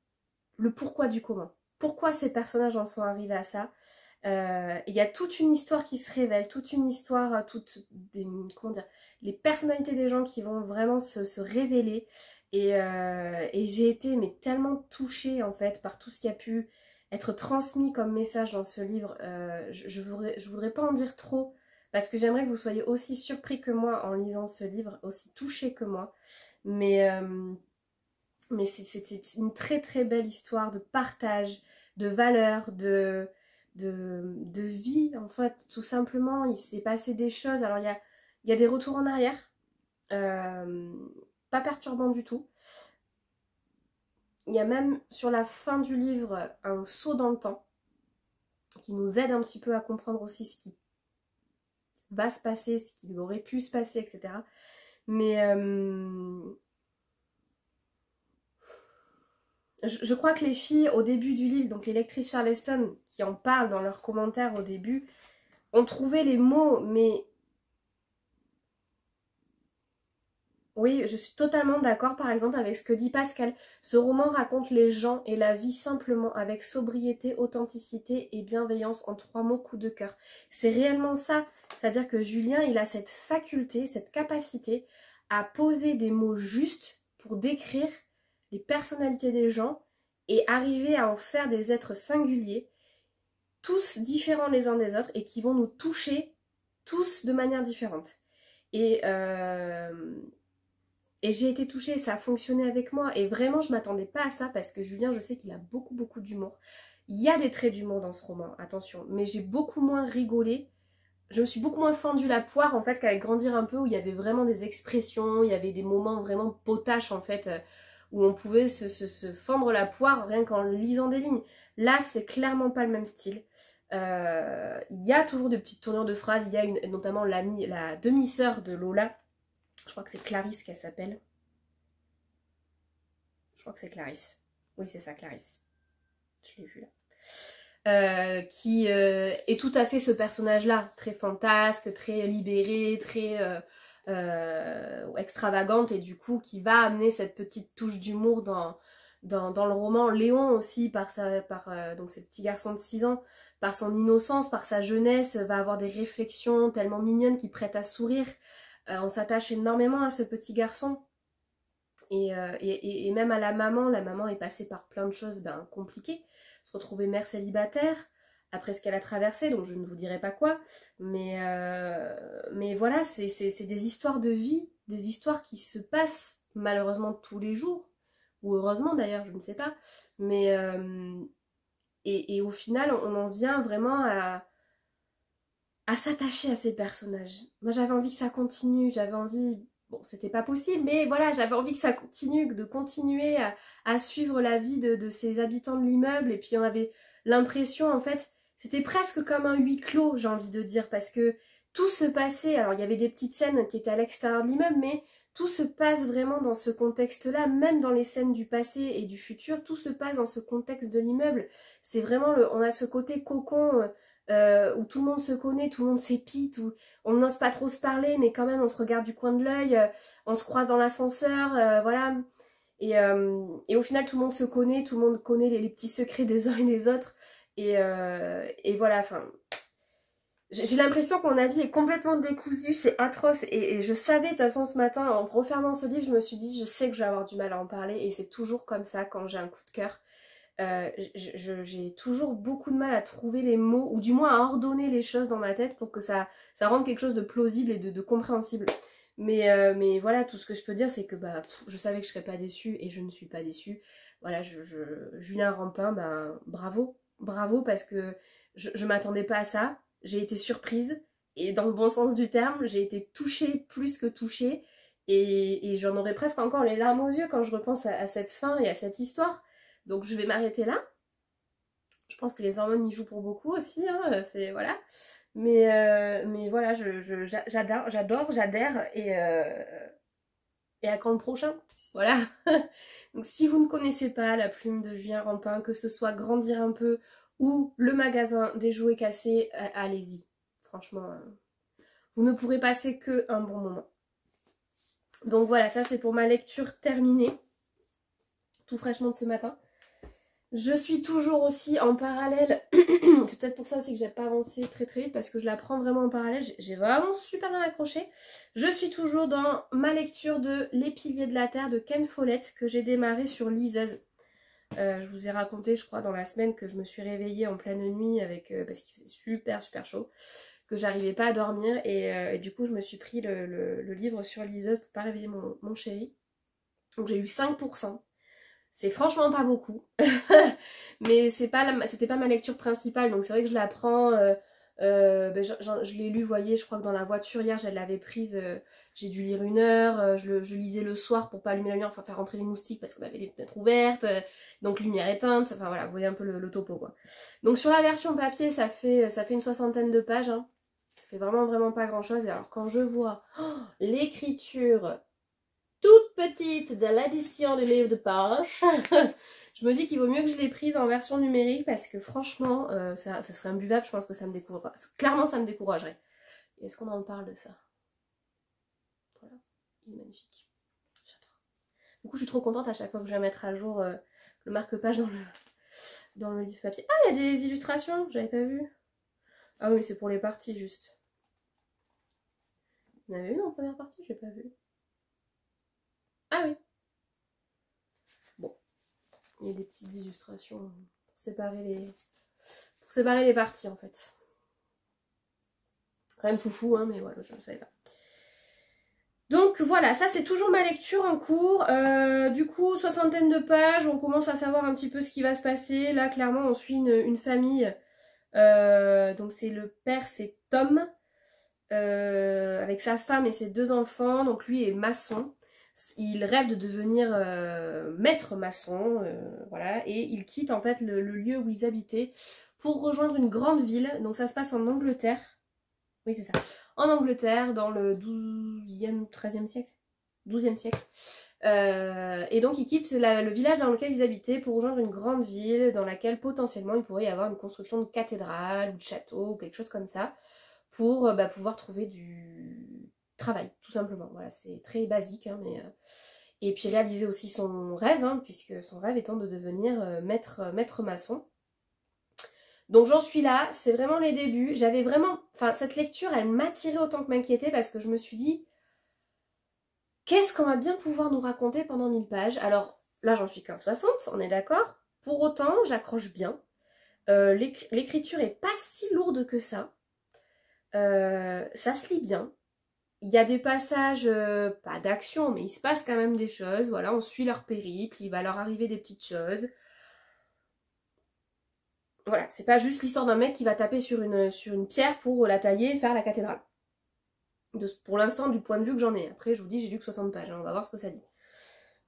le pourquoi du comment. Pourquoi ces personnages en sont arrivés à ça. Il y a toute une histoire qui se révèle, toute une histoire, les personnalités des gens qui vont vraiment se révéler. Et j'ai été tellement touchée en fait par tout ce qui a pu être transmis comme message dans ce livre. Je voudrais pas en dire trop parce que j'aimerais que vous soyez aussi surpris que moi en lisant ce livre, aussi touchés que moi. Mais c'était une très belle histoire de partage, de valeurs, de vie en fait, tout simplement. Il s'est passé des choses. Alors il y a des retours en arrière. Pas perturbant du tout. Il y a même sur la fin du livre un saut dans le temps qui nous aide un petit peu à comprendre aussi ce qui va se passer, ce qui aurait pu se passer, etc. Mais je crois que les filles au début du livre, donc les lectrices Charleston qui en parlent dans leurs commentaires au début, ont trouvé les mots, mais oui, je suis totalement d'accord par exemple avec ce que dit Pascal. Ce roman raconte les gens et la vie simplement avec sobriété, authenticité et bienveillance en 3 mots coup de cœur. C'est réellement ça. C'est-à-dire que Julien, il a cette faculté, cette capacité à poser des mots justes pour décrire les personnalités des gens et arriver à en faire des êtres singuliers, tous différents les uns des autres et qui vont nous toucher tous de manière différente. Et j'ai été touchée, ça a fonctionné avec moi. Et vraiment, je m'attendais pas à ça parce que Julien, je sais qu'il a beaucoup d'humour. Il y a des traits d'humour dans ce roman, attention. Mais j'ai beaucoup moins rigolé je me suis beaucoup moins fendu la poire en fait qu'avec Grandir un peu, où il y avait vraiment des expressions, il y avait des moments vraiment potaches en fait, où on pouvait se fendre la poire rien qu'en lisant des lignes. Là, c'est clairement pas le même style. Il y a toujours des petites tournures de phrases, il y a notamment la demi-sœur de Lola, je crois que c'est Clarisse qu'elle s'appelle. Je crois que c'est Clarisse. Oui, c'est ça, Clarisse. Je l'ai vu là. Qui est tout à fait ce personnage-là, très fantasque, très libéré, très extravagante, et du coup qui va amener cette petite touche d'humour dans le roman. Léon aussi, donc ce petit garçon de 6 ans, par son innocence, par sa jeunesse, va avoir des réflexions tellement mignonnes qui prêtent à sourire. On s'attache énormément à ce petit garçon. Et même à la maman est passée par plein de choses compliquées. Se retrouver mère célibataire, après ce qu'elle a traversé, donc je ne vous dirai pas quoi, mais voilà, c'est des histoires de vie, des histoires qui se passent malheureusement tous les jours, ou heureusement d'ailleurs, je ne sais pas, mais et au final, on en vient vraiment à s'attacher à ces personnages. Moi j'avais envie que ça continue, j'avais envie... Bon, c'était pas possible, mais voilà, j'avais envie que ça continue, de continuer à suivre la vie de ces habitants de l'immeuble. Et puis on avait l'impression, en fait, c'était presque comme un huis clos, j'ai envie de dire, parce que tout se passait, alors il y avait des petites scènes qui étaient à l'extérieur de l'immeuble, mais tout se passe vraiment dans ce contexte-là, même dans les scènes du passé et du futur, tout se passe dans ce contexte de l'immeuble. C'est vraiment, on a ce côté cocon... où tout le monde se connaît, tout le monde s'épite, où on n'ose pas trop se parler, mais quand même on se regarde du coin de l'œil, on se croise dans l'ascenseur, voilà. Et au final tout le monde se connaît, tout le monde connaît les petits secrets des uns et des autres. Et voilà, enfin... J'ai l'impression que mon avis est complètement décousu, c'est atroce. Et je savais de toute façon ce matin, en refermant ce livre, je me suis dit, je sais que je vais avoir du mal à en parler. Et c'est toujours comme ça quand j'ai un coup de cœur. J'ai toujours beaucoup de mal à trouver les mots, ou du moins à ordonner les choses dans ma tête pour que ça rende quelque chose de plausible et de compréhensible. Mais voilà, tout ce que je peux dire, c'est que je savais que je serais pas déçue, et je ne suis pas déçue. Voilà, Julien Rampin, bravo, bravo, parce que je m'attendais pas à ça, j'ai été surprise, et dans le bon sens du terme, j'ai été touchée plus que touchée, et j'en aurais presque encore les larmes aux yeux quand je repense à cette fin et à cette histoire. Donc je vais m'arrêter là. Je pense que les hormones y jouent pour beaucoup aussi, hein, c'est voilà. Mais voilà, j'adore, et à quand le prochain? Voilà. Donc si vous ne connaissez pas La Plume de Julien Rampin, que ce soit Grandir un peu ou Le Magasin des Jouets Cassés, allez-y. Franchement, vous ne pourrez passer que un bon moment. Donc voilà, ça c'est pour ma lecture terminée, tout fraîchement de ce matin. Je suis toujours aussi en parallèle, c'est peut-être pour ça aussi que j'ai pas avancé très vite, parce que je la prends vraiment en parallèle, j'ai vraiment super bien accroché. Je suis toujours dans ma lecture de Les Piliers de la Terre de Ken Follett, que j'ai démarré sur liseuse. Je vous ai raconté, je crois, dans la semaine que je me suis réveillée en pleine nuit parce qu'il faisait super chaud, que j'arrivais pas à dormir, et du coup je me suis pris le livre sur liseuse pour pas réveiller mon chéri. Donc j'ai eu 5%. C'est franchement pas beaucoup, mais c'était pas ma lecture principale, donc c'est vrai que je la prends, je l'ai lu, vous voyez, je crois que dans la voiture hier, je l'avais prise, j'ai dû lire 1 heure, je lisais le soir pour pas allumer la lumière, enfin faire rentrer les moustiques parce qu'on avait les fenêtres ouvertes, donc lumière éteinte, enfin voilà, vous voyez un peu le topo quoi. Donc sur la version papier, ça fait une 60aine de pages, hein. Ça fait vraiment pas grand chose, et alors quand je vois l'écriture toute petite de l'édition du livre de poche, je me dis qu'il vaut mieux que je l'ai prise en version numérique, parce que franchement, ça serait imbuvable, je pense que ça me découragerait. Clairement, ça me découragerait. Et est-ce qu'on en parle de ça? Voilà, il est magnifique. J'adore. Du coup, je suis trop contente à chaque fois que je vais mettre à jour le marque-page dans le livre papier. Ah, il y a des illustrations, j'avais pas vu. Ah oui, mais c'est pour les parties, juste. Il y en avait une en première partie, j'ai pas vu. Ah oui. Bon. Il y a des petites illustrations pour séparer les parties en fait. Rien de foufou, hein, mais voilà, je ne savais pas. Donc voilà, ça c'est toujours ma lecture en cours. Du coup, 60aine de pages, on commence à savoir un petit peu ce qui va se passer. Là, clairement, on suit une famille. Donc c'est le père, c'est Tom. avec sa femme et ses 2 enfants. Donc lui est maçon. Il rêve de devenir maître maçon, voilà, et il quitte en fait le lieu où ils habitaient pour rejoindre une grande ville. Donc ça se passe en Angleterre. Oui, c'est ça. En Angleterre, dans le 12e, 13e siècle. 12e siècle. Et donc ils quittent le village dans lequel ils habitaient pour rejoindre une grande ville dans laquelle potentiellement il pourrait y avoir une construction de cathédrale ou de château ou quelque chose comme ça pour pouvoir trouver du travail, tout simplement. Voilà, c'est très basique, hein, mais... Et puis réaliser aussi son rêve, hein, puisque son rêve étant de devenir maître maçon. Donc j'en suis là, c'est vraiment les débuts. J'avais vraiment... Enfin, cette lecture, elle m'attirait autant que m'inquiétait parce que je me suis dit... Qu'est-ce qu'on va bien pouvoir nous raconter pendant 1000 pages? Alors là, j'en suis qu'à 60, on est d'accord. Pour autant, j'accroche bien. L'écriture est pas si lourde que ça. Ça se lit bien. Il y a des passages, pas d'action, mais il se passe quand même des choses. Voilà, on suit leur périple, il va leur arriver des petites choses. Voilà, c'est pas juste l'histoire d'un mec qui va taper sur une pierre pour la tailler et faire la cathédrale. Pour l'instant, du point de vue que j'en ai. Après, je vous dis, j'ai lu que 60 pages, hein, on va voir ce que ça dit.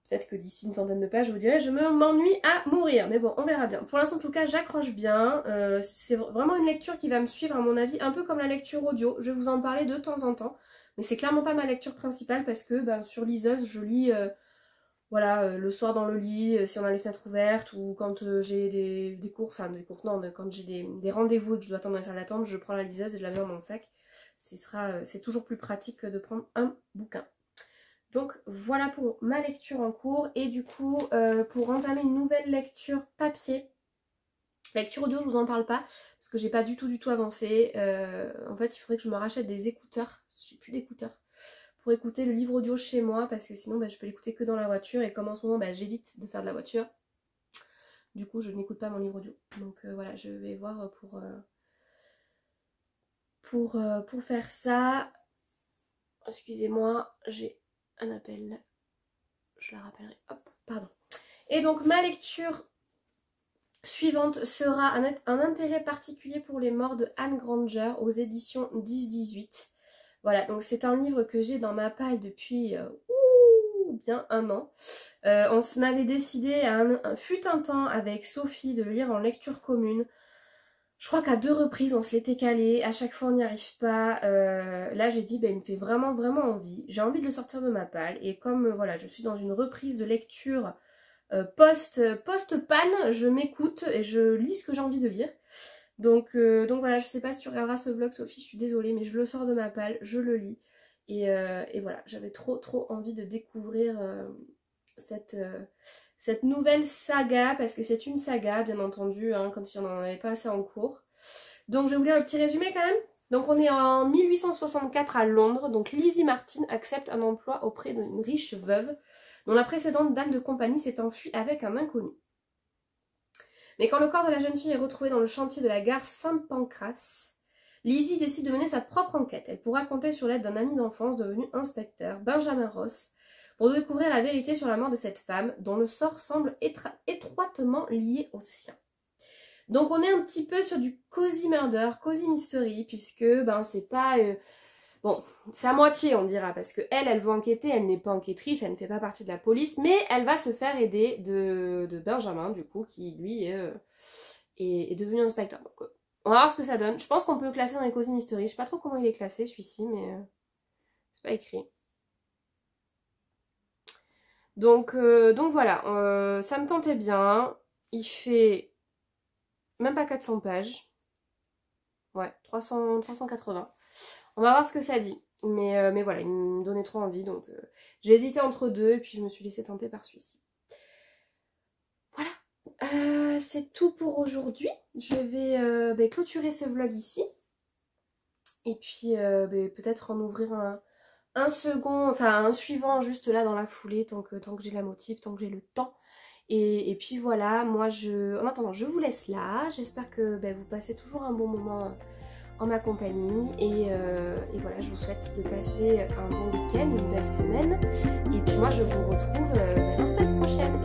Peut-être que d'ici une centaine de pages, je vous dirai, je m'ennuie à mourir. Mais bon, on verra bien. Pour l'instant, en tout cas, j'accroche bien. C'est vraiment une lecture qui va me suivre, à mon avis, un peu comme la lecture audio. Je vais vous en parler de temps en temps. Mais c'est clairement pas ma lecture principale parce que sur liseuse, je lis voilà, le soir dans le lit, si on a les fenêtres ouvertes, ou quand j'ai des cours, enfin des cours, non, quand j'ai des rendez-vous et que je dois attendre dans la salle d'attente, je prends la liseuse et je la mets dans mon sac. C'est toujours plus pratique que de prendre un bouquin. Donc voilà pour ma lecture en cours. Et du coup, pour entamer une nouvelle lecture papier, lecture audio, je vous en parle pas, parce que j'ai pas du tout avancé. En fait, il faudrait que je me rachète des écouteurs, parce que j'ai plus d'écouteurs, pour écouter le livre audio chez moi, parce que sinon je peux l'écouter que dans la voiture, et comme en ce moment j'évite de faire de la voiture, du coup je n'écoute pas mon livre audio. Donc voilà, je vais voir pour faire ça. Excusez-moi, j'ai un appel, je la rappellerai, hop, pardon. Et donc ma lecture suivante sera un intérêt particulier pour les morts de Anne Granger aux éditions 10-18. Voilà, donc c'est un livre que j'ai dans ma palle depuis bien 1 an. On s'en avait décidé fut un temps avec Sophie de le lire en lecture commune. Je crois qu'à 2 reprises on se l'était calé, à chaque fois on n'y arrive pas. Là j'ai dit il me fait vraiment envie. J'ai envie de le sortir de ma palle et comme voilà je suis dans une reprise de lecture post-panne, je m'écoute et je lis ce que j'ai envie de lire. Donc voilà, je sais pas si tu regarderas ce vlog Sophie, je suis désolée, mais je le sors de ma palle, je le lis. Et voilà, j'avais trop envie de découvrir cette nouvelle saga, parce que c'est une saga bien entendu, hein, comme si on n'en avait pas assez en cours. Donc je vais vous lire le petit résumé quand même. Donc on est en 1864 à Londres, donc Lizzie Martin accepte un emploi auprès d'une riche veuve dont la précédente dame de compagnie s'est enfuie avec un inconnu. Mais quand le corps de la jeune fille est retrouvé dans le chantier de la gare Saint-Pancras, Lizzie décide de mener sa propre enquête. Elle pourra compter sur l'aide d'un ami d'enfance devenu inspecteur, Benjamin Ross, pour découvrir la vérité sur la mort de cette femme, dont le sort semble étroitement lié au sien. Donc on est un petit peu sur du cozy murder, cozy mystery, puisque c'est pas... bon, c'est à moitié on dira, parce que elle veut enquêter, elle n'est pas enquêtrice, elle ne fait pas partie de la police, mais elle va se faire aider de Benjamin, du coup, qui lui est devenu inspecteur. Donc on va voir ce que ça donne. Je pense qu'on peut le classer dans les cozy mystery. Je sais pas trop comment il est classé celui-ci, mais c'est pas écrit. Donc voilà, ça me tentait bien. Il fait même pas 400 pages. Ouais, 380. On va voir ce que ça dit. Mais voilà, il me donnait trop envie, donc j'ai hésité entre 2 et puis je me suis laissée tenter par celui-ci. Voilà, c'est tout pour aujourd'hui. Je vais clôturer ce vlog ici. Et puis peut-être en ouvrir un second, enfin un suivant juste là dans la foulée, tant que j'ai la motive, tant que j'ai le temps. Et puis voilà, moi en attendant je vous laisse là. J'espère que vous passez toujours un bon moment en ma compagnie. Et voilà, je vous souhaite de passer un bon week-end, une belle semaine. Et puis moi je vous retrouve la semaine prochaine.